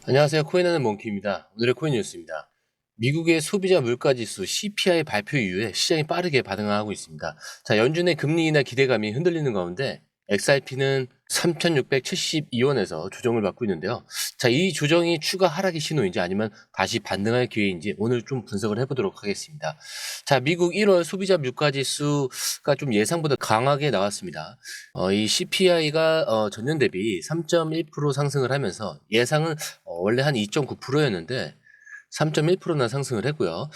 안녕하세요. 코인하는 몽키입니다. 오늘의 코인 뉴스입니다. 미국의 소비자 물가지수 CPI 발표 이후에 시장이 빠르게 반응하고 있습니다. 자, 연준의 금리 인하 기대감이 흔들리는 가운데 XRP는 3,672원에서 조정을 받고 있는데요. 자, 이 조정이 추가 하락의 신호인지 아니면 다시 반등할 기회인지 오늘 좀 분석을 해보도록 하겠습니다. 자, 미국 1월 소비자 물가지수가 좀 예상보다 강하게 나왔습니다. 이 CPI가 전년 대비 3.1% 상승을 하면서 예상은 원래 한 2.9%였는데 3.1%나 상승을 했고요.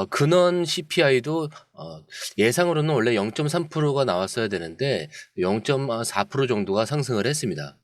근원 CPI도 예상으로는 원래 0.3%가 나왔어야 되는데 0.4% 정도가 상승을 했습니다.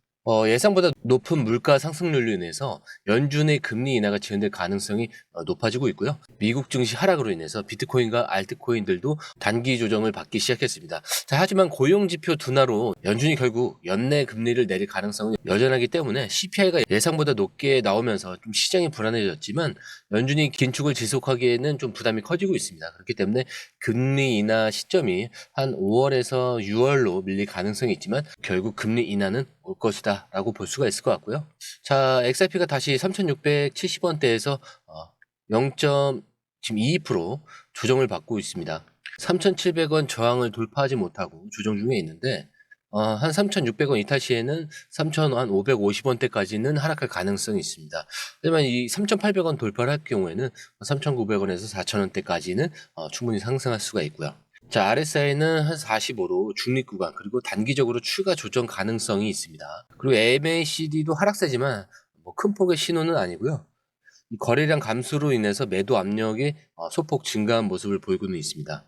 예상보다 높은 물가 상승률로 인해서 연준의 금리 인하가 지연될 가능성이 높아지고 있고요. 미국 증시 하락으로 인해서 비트코인과 알트코인들도 단기 조정을 받기 시작했습니다. 자, 하지만 고용지표 둔화로 연준이 결국 연내 금리를 내릴 가능성은 여전하기 때문에 CPI가 예상보다 높게 나오면서 좀 시장이 불안해졌지만 연준이 긴축을 지속하기에는 좀 부담이 커지고 있습니다. 그렇기 때문에 금리 인하 시점이 한 5월에서 6월로 밀릴 가능성이 있지만 결국 금리 인하는 올 것이다 라고 볼 수가 있을 것 같고요. 자, XRP가 다시 3,670원대에서 0.22% 조정을 받고 있습니다. 3,700원 저항을 돌파하지 못하고 조정 중에 있는데 한 3,600원 이탈 시에는 3,550원대까지는 하락할 가능성이 있습니다. 하지만 이 3,800원 돌파를 할 경우에는 3,900원에서 4,000원대까지는 충분히 상승할 수가 있고요. 자, RSI는 한 45로 중립 구간, 그리고 단기적으로 추가 조정 가능성이 있습니다. 그리고 MACD도 하락세지만 뭐 큰 폭의 신호는 아니고요. 이 거래량 감소로 인해서 매도 압력이 소폭 증가한 모습을 보이고는 있습니다.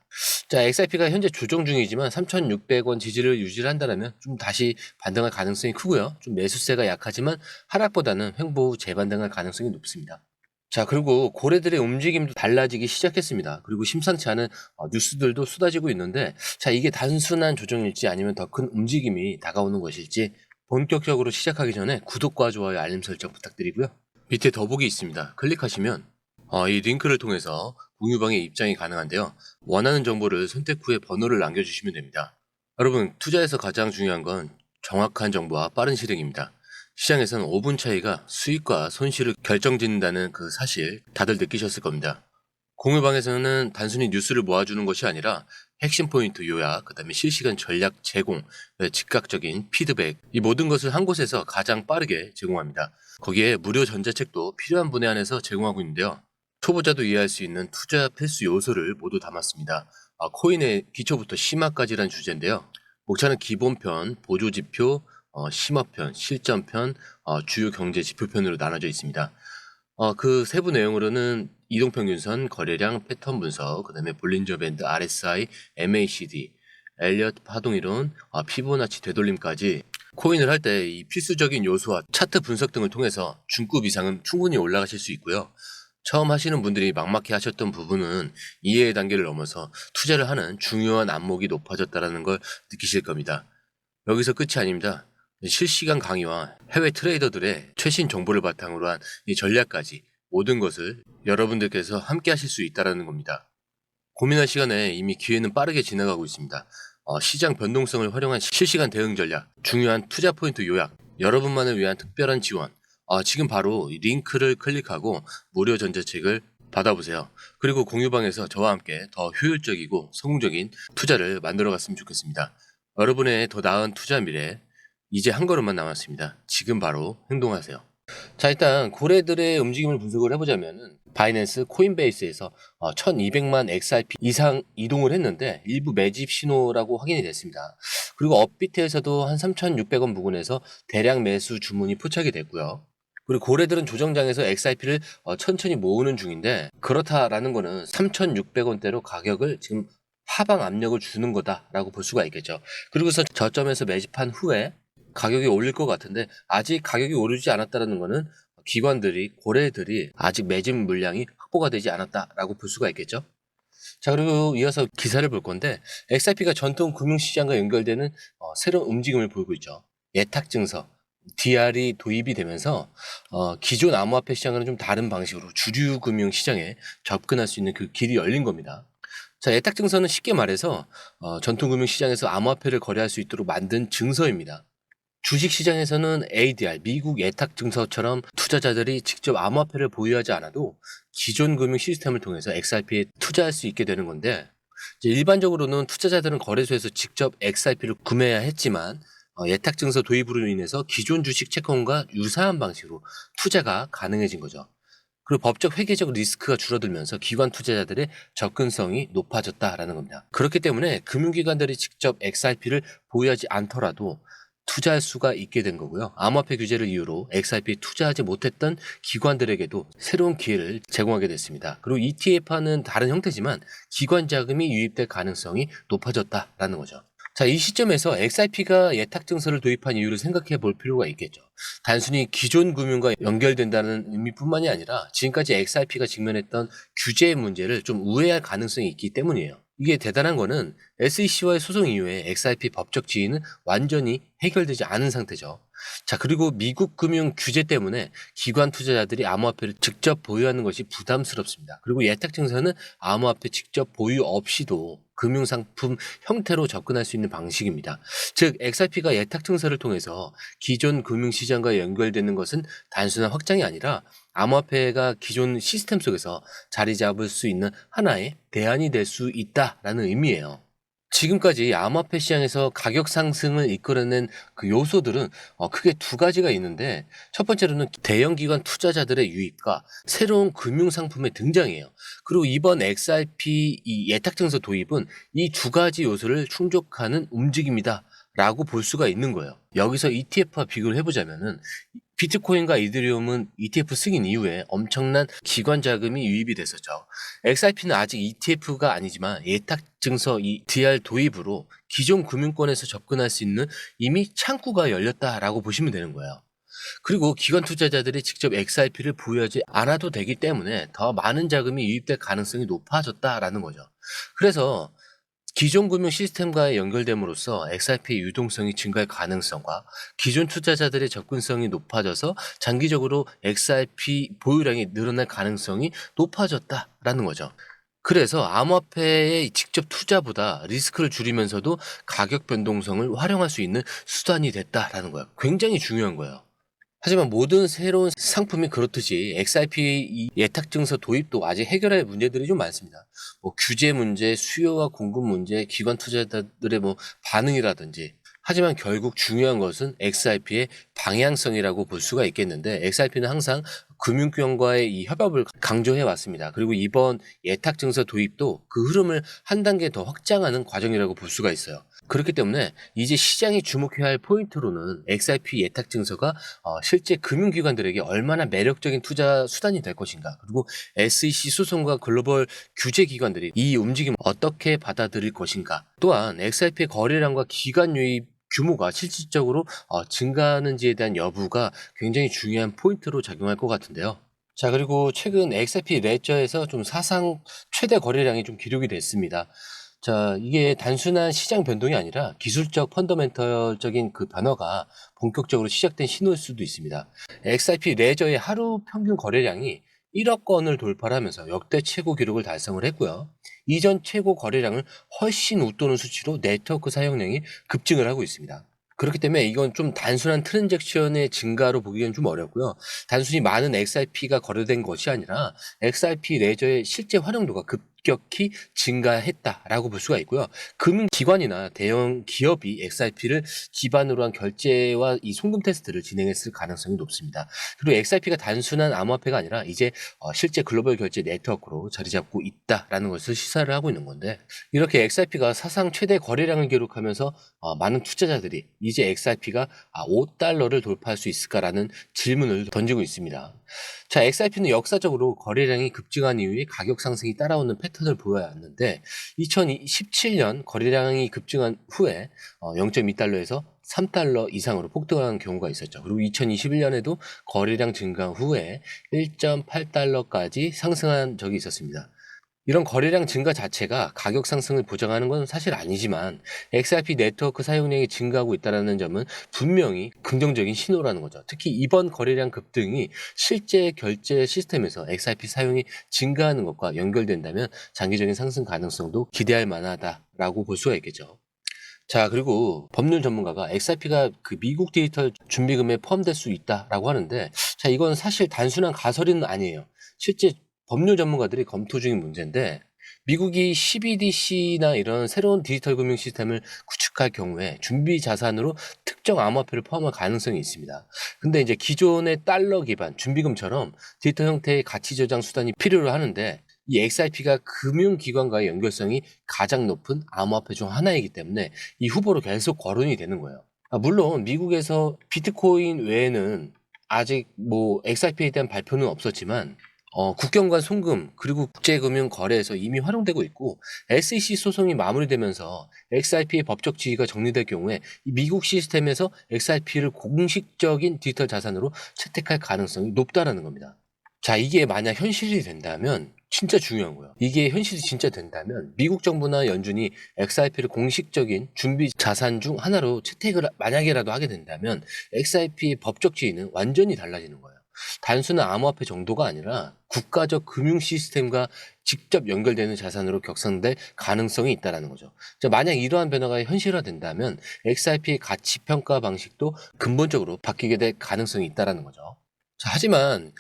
자, XRP가 현재 조정 중이지만 3,600원 지지를 유지를 한다면 좀 다시 반등할 가능성이 크고요. 좀 매수세가 약하지만 하락보다는 횡보 재반등할 가능성이 높습니다. 자, 그리고 고래들의 움직임도 달라지기 시작했습니다. 그리고 심상치 않은 뉴스들도 쏟아지고 있는데, 자, 이게 단순한 조정일지 아니면 더 큰 움직임이 다가오는 것일지 본격적으로 시작하기 전에 구독과 좋아요, 알림 설정 부탁드리고요. 밑에 더보기 있습니다. 클릭하시면 이 링크를 통해서 공유방에 입장이 가능한데요. 원하는 정보를 선택 후에 번호를 남겨주시면 됩니다. 여러분, 투자에서 가장 중요한 건 정확한 정보와 빠른 실행입니다. 시장에서는 5분 차이가 수익과 손실을 결정짓는다는 그 사실 다들 느끼셨을 겁니다. 공유방에서는 단순히 뉴스를 모아주는 것이 아니라 핵심 포인트 요약, 그 다음에 실시간 전략 제공, 즉각적인 피드백, 이 모든 것을 한 곳에서 가장 빠르게 제공합니다. 거기에 무료 전자책도 필요한 분에 한해서 제공하고 있는데요. 초보자도 이해할 수 있는 투자 필수 요소를 모두 담았습니다. 코인의 기초부터 심화까지란 주제인데요. 목차는 기본편, 보조지표, 심화편, 실전편, 주요 경제 지표편으로 나눠져 있습니다. 그 세부 내용으로는 이동평균선, 거래량, 패턴 분석, 그 다음에 볼린저 밴드, RSI, MACD, 엘리엇 파동이론, 피보나치 되돌림까지 코인을 할 때 이 필수적인 요소와 차트 분석 등을 통해서 중급 이상은 충분히 올라가실 수 있고요. 처음 하시는 분들이 막막해 하셨던 부분은 이해의 단계를 넘어서 투자를 하는 중요한 안목이 높아졌다는 걸 느끼실 겁니다. 여기서 끝이 아닙니다. 실시간 강의와 해외 트레이더들의 최신 정보를 바탕으로 한 이 전략까지 모든 것을 여러분들께서 함께 하실 수 있다는 겁니다. 고민할 시간에 이미 기회는 빠르게 지나가고 있습니다. 시장 변동성을 활용한 실시간 대응 전략, 중요한 투자 포인트 요약, 여러분만을 위한 특별한 지원. 지금 바로 이 링크를 클릭하고 무료 전자책을 받아보세요. 그리고 공유방에서 저와 함께 더 효율적이고 성공적인 투자를 만들어 갔으면 좋겠습니다. 여러분의 더 나은 투자 미래, 이제 한 걸음만 남았습니다. 지금 바로 행동하세요. 자, 일단 고래들의 움직임을 분석을 해보자면은 바이낸스 코인베이스에서 1200만 XRP 이상 이동을 했는데 일부 매집 신호라고 확인이 됐습니다. 그리고 업비트에서도 한 3,600원 부근에서 대량 매수 주문이 포착이 됐고요. 그리고 고래들은 조정장에서 XRP를 천천히 모으는 중인데, 그렇다라는 거는 3,600원대로 가격을 지금 하방 압력을 주는 거다라고 볼 수가 있겠죠. 그리고서 저점에서 매집한 후에 가격이 올릴 것 같은데, 아직 가격이 오르지 않았다는 거는 기관들이, 고래들이 아직 매집 물량이 확보가 되지 않았다라고 볼 수가 있겠죠. 자, 그리고 이어서 기사를 볼 건데, XRP가 전통 금융시장과 연결되는 새로운 움직임을 보이고 있죠. 예탁증서, DR이 도입이 되면서 기존 암호화폐 시장과는 좀 다른 방식으로 주류 금융시장에 접근할 수 있는 그 길이 열린 겁니다. 자, 예탁증서는 쉽게 말해서 전통 금융시장에서 암호화폐를 거래할 수 있도록 만든 증서입니다. 주식시장에서는 ADR, 미국 예탁증서처럼 투자자들이 직접 암호화폐를 보유하지 않아도 기존 금융 시스템을 통해서 XRP에 투자할 수 있게 되는 건데, 이제 일반적으로는 투자자들은 거래소에서 직접 XRP를 구매해야 했지만 예탁증서 도입으로 인해서 기존 주식 채권과 유사한 방식으로 투자가 가능해진 거죠. 그리고 법적 회계적 리스크가 줄어들면서 기관 투자자들의 접근성이 높아졌다라는 겁니다. 그렇기 때문에 금융기관들이 직접 XRP를 보유하지 않더라도 투자할 수가 있게 된 거고요. 암호화폐 규제를 이유로 XRP에 투자하지 못했던 기관들에게도 새로운 기회를 제공하게 됐습니다. 그리고 ETF와는 다른 형태지만 기관 자금이 유입될 가능성이 높아졌다라는 거죠. 자, 이 시점에서 XRP가 예탁증서를 도입한 이유를 생각해 볼 필요가 있겠죠. 단순히 기존 금융과 연결된다는 의미뿐만이 아니라 지금까지 XRP가 직면했던 규제 문제를 좀 우회할 가능성이 있기 때문이에요. 이게 대단한 거는 SEC와의 소송 이후에 XRP 법적 지위는 완전히 해결되지 않은 상태죠. 자, 그리고 미국 금융 규제 때문에 기관 투자자들이 암호화폐를 직접 보유하는 것이 부담스럽습니다. 그리고 예탁증서는 암호화폐 직접 보유 없이도 금융상품 형태로 접근할 수 있는 방식입니다. 즉, XRP가 예탁증서를 통해서 기존 금융시장과 연결되는 것은 단순한 확장이 아니라 암호화폐가 기존 시스템 속에서 자리 잡을 수 있는 하나의 대안이 될 수 있다라는 의미예요. 지금까지 암호화폐 시장에서 가격 상승을 이끌어낸 그 요소들은 크게 두 가지가 있는데, 첫 번째로는 대형 기관 투자자들의 유입과 새로운 금융 상품의 등장이에요. 그리고 이번 XRP 이 예탁증서 도입은 이 두 가지 요소를 충족하는 움직임이다라고 볼 수가 있는 거예요. 여기서 ETF와 비교를 해보자면은 비트코인과 이더리움은 ETF 승인 이후에 엄청난 기관 자금이 유입이 됐었죠. XRP는 아직 ETF가 아니지만 예탁증서 이 DR 도입으로 기존 금융권에서 접근할 수 있는 이미 창구가 열렸다라고 보시면 되는 거예요. 그리고 기관 투자자들이 직접 XRP를 보유하지 않아도 되기 때문에 더 많은 자금이 유입될 가능성이 높아졌다라는 거죠. 그래서 기존 금융 시스템과의 연결됨으로써 XRP의 유동성이 증가할 가능성과 기존 투자자들의 접근성이 높아져서 장기적으로 XRP 보유량이 늘어날 가능성이 높아졌다라는 거죠. 그래서 암호화폐의 직접 투자보다 리스크를 줄이면서도 가격 변동성을 활용할 수 있는 수단이 됐다라는 거예요. 굉장히 중요한 거예요. 하지만 모든 새로운 상품이 그렇듯이 XRP 예탁증서 도입도 아직 해결할 문제들이 좀 많습니다. 규제 문제, 수요와 공급 문제, 기관 투자자들의 반응이라든지. 하지만 결국 중요한 것은 XRP의 방향성이라고 볼 수가 있겠는데, XRP는 항상 금융권과의 이 협업을 강조해 왔습니다. 그리고 이번 예탁증서 도입도 그 흐름을 한 단계 더 확장하는 과정이라고 볼 수가 있어요. 그렇기 때문에 이제 시장이 주목해야 할 포인트로는 XRP 예탁증서가 실제 금융기관들에게 얼마나 매력적인 투자 수단이 될 것인가, 그리고 SEC 소송과 글로벌 규제기관들이 이 움직임을 어떻게 받아들일 것인가, 또한 XRP의 거래량과 기관 유입 규모가 실질적으로 증가하는지에 대한 여부가 굉장히 중요한 포인트로 작용할 것 같은데요. 자, 그리고 최근 XRP 레저에서 좀 사상 최대 거래량이 좀 기록이 됐습니다. 자, 이게 단순한 시장 변동이 아니라 기술적 펀더멘털적인 그 변화가 본격적으로 시작된 신호일 수도 있습니다. XRP 레저의 하루 평균 거래량이 1억 건을 돌파하면서 역대 최고 기록을 달성을 했고요. 이전 최고 거래량을 훨씬 웃도는 수치로 네트워크 사용량이 급증을 하고 있습니다. 그렇기 때문에 이건 좀 단순한 트랜잭션의 증가로 보기에는 좀 어렵고요. 단순히 많은 XRP가 거래된 것이 아니라 XRP 레저의 실제 활용도가 급격히 증가했다라고 볼 수가 있고요. 금융기관이나 대형 기업이 XRP를 기반으로 한 결제와 이 송금 테스트를 진행했을 가능성이 높습니다. 그리고 XRP가 단순한 암호화폐가 아니라 이제 실제 글로벌 결제 네트워크로 자리 잡고 있다라는 것을 시사를 하고 있는 건데, 이렇게 XRP가 사상 최대 거래량을 기록하면서 많은 투자자들이 이제 XRP가 $5를 돌파할 수 있을까라는 질문을 던지고 있습니다. 자, XRP는 역사적으로 거래량이 급증한 이후에 가격 상승이 따라오는 패턴을 보여왔는데, 2017년 거래량이 급증한 후에 0.2달러에서 $3 이상으로 폭등한 경우가 있었죠. 그리고 2021년에도 거래량 증가 후에 1.8달러까지 상승한 적이 있었습니다. 이런 거래량 증가 자체가 가격 상승을 보장하는 건 사실 아니지만 XRP 네트워크 사용량이 증가하고 있다는 점은 분명히 긍정적인 신호라는 거죠. 특히 이번 거래량 급등이 실제 결제 시스템에서 XRP 사용이 증가하는 것과 연결된다면 장기적인 상승 가능성도 기대할 만하다라고 볼 수가 있겠죠. 자, 그리고 법률 전문가가 XRP가 그 미국 디지털 준비금에 포함될 수 있다라고 하는데, 자, 이건 사실 단순한 가설은 아니에요. 실제 법률 전문가들이 검토 중인 문제인데, 미국이 CBDC나 이런 새로운 디지털 금융 시스템을 구축할 경우에 준비 자산으로 특정 암호화폐를 포함할 가능성이 있습니다. 근데 이제 기존의 달러 기반 준비금처럼 디지털 형태의 가치 저장 수단이 필요로 하는데, 이 XRP가 금융기관과의 연결성이 가장 높은 암호화폐 중 하나이기 때문에 이 후보로 계속 거론이 되는 거예요. 물론 미국에서 비트코인 외에는 아직 뭐 XRP에 대한 발표는 없었지만 국경 간 송금 그리고 국제금융 거래에서 이미 활용되고 있고, SEC 소송이 마무리되면서 XRP의 법적 지위가 정리될 경우에 이 미국 시스템에서 XRP를 공식적인 디지털 자산으로 채택할 가능성이 높다라는 겁니다. 자, 이게 만약 현실이 된다면 진짜 중요한 거예요. 이게 현실이 진짜 된다면 미국 정부나 연준이 XRP를 공식적인 준비 자산 중 하나로 채택을 만약에라도 하게 된다면 XRP의 법적 지위는 완전히 달라지는 거예요. 단순한 암호화폐 정도가 아니라 국가적 금융 시스템과 직접 연결되는 자산으로 격상될 가능성이 있다는 거죠. 자, 만약 이러한 변화가 현실화된다면 XRP의 가치 평가 방식도 근본적으로 바뀌게 될 가능성이 있다는 거죠. 자, 하지만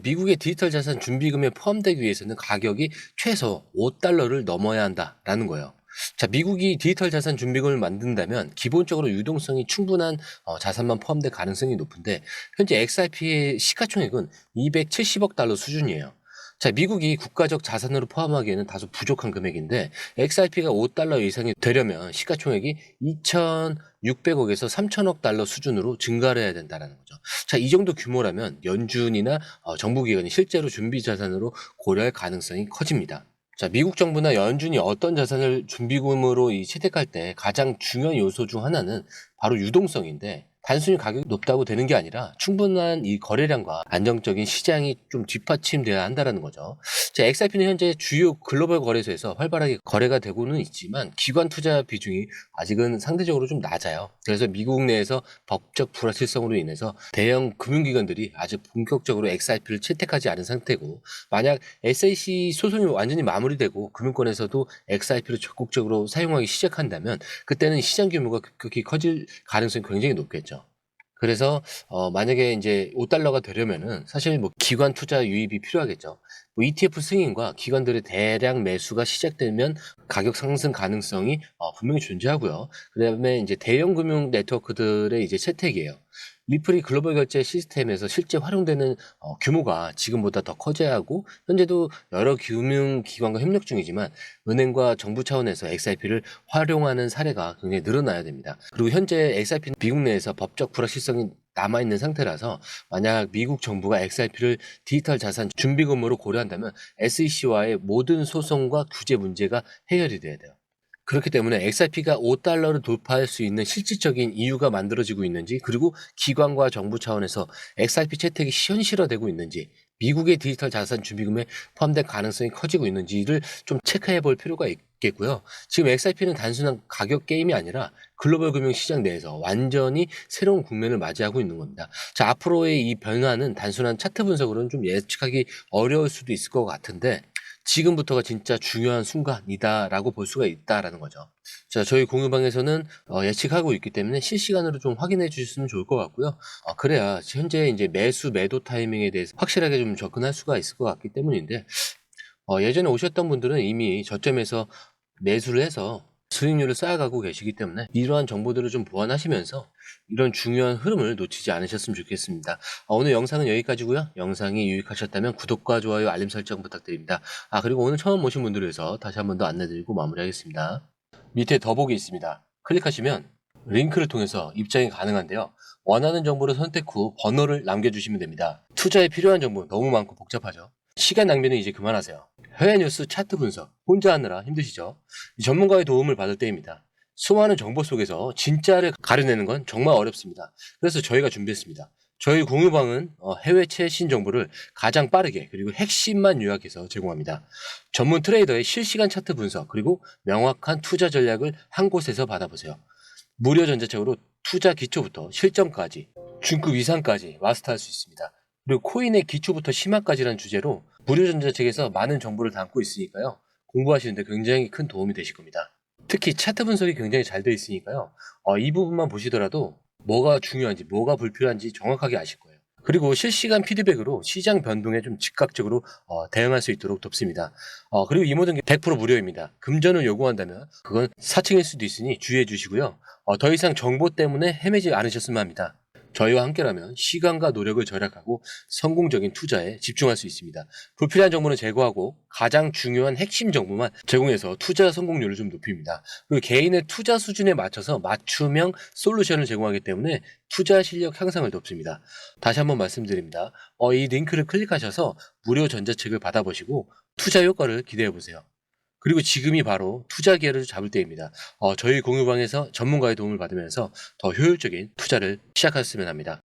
미국의 디지털 자산 준비금에 포함되기 위해서는 가격이 최소 $5를 넘어야 한다라는 거예요. 자, 미국이 디지털 자산 준비금을 만든다면 기본적으로 유동성이 충분한 자산만 포함될 가능성이 높은데, 현재 XRP의 시가총액은 $270억 수준이에요. 자, 미국이 국가적 자산으로 포함하기에는 다소 부족한 금액인데, XRP가 $5 이상이 되려면 시가총액이 2,600억에서 3,000억 달러 수준으로 증가를 해야 된다는 거죠. 자, 이 정도 규모라면 연준이나 정부기관이 실제로 준비 자산으로 고려할 가능성이 커집니다. 자, 미국 정부나 연준이 어떤 자산을 준비금으로 채택할 때 가장 중요한 요소 중 하나는 바로 유동성인데, 단순히 가격이 높다고 되는 게 아니라 충분한 이 거래량과 안정적인 시장이 좀 뒷받침돼야 한다는 거죠. 자, XRP는 현재 주요 글로벌 거래소에서 활발하게 거래가 되고는 있지만 기관 투자 비중이 아직은 상대적으로 좀 낮아요. 그래서 미국 내에서 법적 불확실성으로 인해서 대형 금융기관들이 아직 본격적으로 XRP를 채택하지 않은 상태고, 만약 SEC 소송이 완전히 마무리되고 금융권에서도 XRP를 적극적으로 사용하기 시작한다면 그때는 시장 규모가 급격히 커질 가능성이 굉장히 높겠죠. 그래서 만약에 이제 $5가 되려면은 사실 뭐 기관 투자 유입이 필요하겠죠. 뭐 ETF 승인과 기관들의 대량 매수가 시작되면 가격 상승 가능성이 분명히 존재하고요. 그다음에 이제 대형 금융 네트워크들의 이제 채택이에요. 리플이 글로벌 결제 시스템에서 실제 활용되는 규모가 지금보다 더 커져야 하고, 현재도 여러 금융기관과 협력 중이지만 은행과 정부 차원에서 XRP를 활용하는 사례가 굉장히 늘어나야 됩니다. 그리고 현재 XRP는 미국 내에서 법적 불확실성이 남아있는 상태라서 만약 미국 정부가 XRP를 디지털 자산 준비금으로 고려한다면 SEC와의 모든 소송과 규제 문제가 해결이 돼야 돼요. 그렇기 때문에 XRP가 $5를 돌파할 수 있는 실질적인 이유가 만들어지고 있는지, 그리고 기관과 정부 차원에서 XRP 채택이 현실화되고 있는지, 미국의 디지털 자산 준비금에 포함될 가능성이 커지고 있는지를 좀 체크해 볼 필요가 있겠고요. 지금 XRP는 단순한 가격 게임이 아니라 글로벌 금융 시장 내에서 완전히 새로운 국면을 맞이하고 있는 겁니다. 자, 앞으로의 이 변화는 단순한 차트 분석으로는 좀 예측하기 어려울 수도 있을 것 같은데, 지금부터가 진짜 중요한 순간이다라고 볼 수가 있다라는 거죠. 자, 저희 공유방에서는 예측하고 있기 때문에 실시간으로 좀 확인해 주셨으면 좋을 것 같고요. 그래야 현재 이제 매수 매도 타이밍에 대해서 확실하게 좀 접근할 수가 있을 것 같기 때문인데, 예전에 오셨던 분들은 이미 저점에서 매수를 해서 수익률을 쌓아가고 계시기 때문에 이러한 정보들을 좀 보완하시면서 이런 중요한 흐름을 놓치지 않으셨으면 좋겠습니다. 오늘 영상은 여기까지고요. 영상이 유익하셨다면 구독과 좋아요, 알림 설정 부탁드립니다. 그리고 오늘 처음 오신 분들을 위해서 다시 한 번 더 안내드리고 마무리하겠습니다. 밑에 더보기 있습니다. 클릭하시면 링크를 통해서 입장이 가능한데요. 원하는 정보를 선택 후 번호를 남겨주시면 됩니다. 투자에 필요한 정보 너무 많고 복잡하죠. 시간 낭비는 이제 그만하세요. 해외 뉴스 차트 분석 혼자 하느라 힘드시죠? 전문가의 도움을 받을 때입니다. 수많은 정보 속에서 진짜를 가려내는 건 정말 어렵습니다. 그래서 저희가 준비했습니다. 저희 공유방은 해외 최신 정보를 가장 빠르게 그리고 핵심만 요약해서 제공합니다. 전문 트레이더의 실시간 차트 분석 그리고 명확한 투자 전략을 한 곳에서 받아보세요. 무료 전자책으로 투자 기초부터 실전까지 중급 이상까지 마스터할 수 있습니다. 그리고 코인의 기초부터 심화까지라는 주제로 무료 전자책에서 많은 정보를 담고 있으니까요. 공부하시는데 굉장히 큰 도움이 되실 겁니다. 특히 차트 분석이 굉장히 잘 되어 있으니까요. 이 부분만 보시더라도 뭐가 중요한지, 뭐가 불필요한지 정확하게 아실 거예요. 그리고 실시간 피드백으로 시장 변동에 좀 즉각적으로 대응할 수 있도록 돕습니다. 그리고 이 모든 게 100% 무료입니다. 금전을 요구한다면 그건 사칭일 수도 있으니 주의해 주시고요. 더 이상 정보 때문에 헤매지 않으셨으면 합니다. 저희와 함께라면 시간과 노력을 절약하고 성공적인 투자에 집중할 수 있습니다. 불필요한 정보는 제거하고 가장 중요한 핵심 정보만 제공해서 투자 성공률을 좀 높입니다. 그리고 개인의 투자 수준에 맞춰서 맞춤형 솔루션을 제공하기 때문에 투자 실력 향상을 돕습니다. 다시 한번 말씀드립니다. 이 링크를 클릭하셔서 무료 전자책을 받아보시고 투자 효과를 기대해 보세요. 그리고 지금이 바로 투자 기회를 잡을 때입니다. 저희 공유방에서 전문가의 도움을 받으면서 더 효율적인 투자를 시작하셨으면 합니다.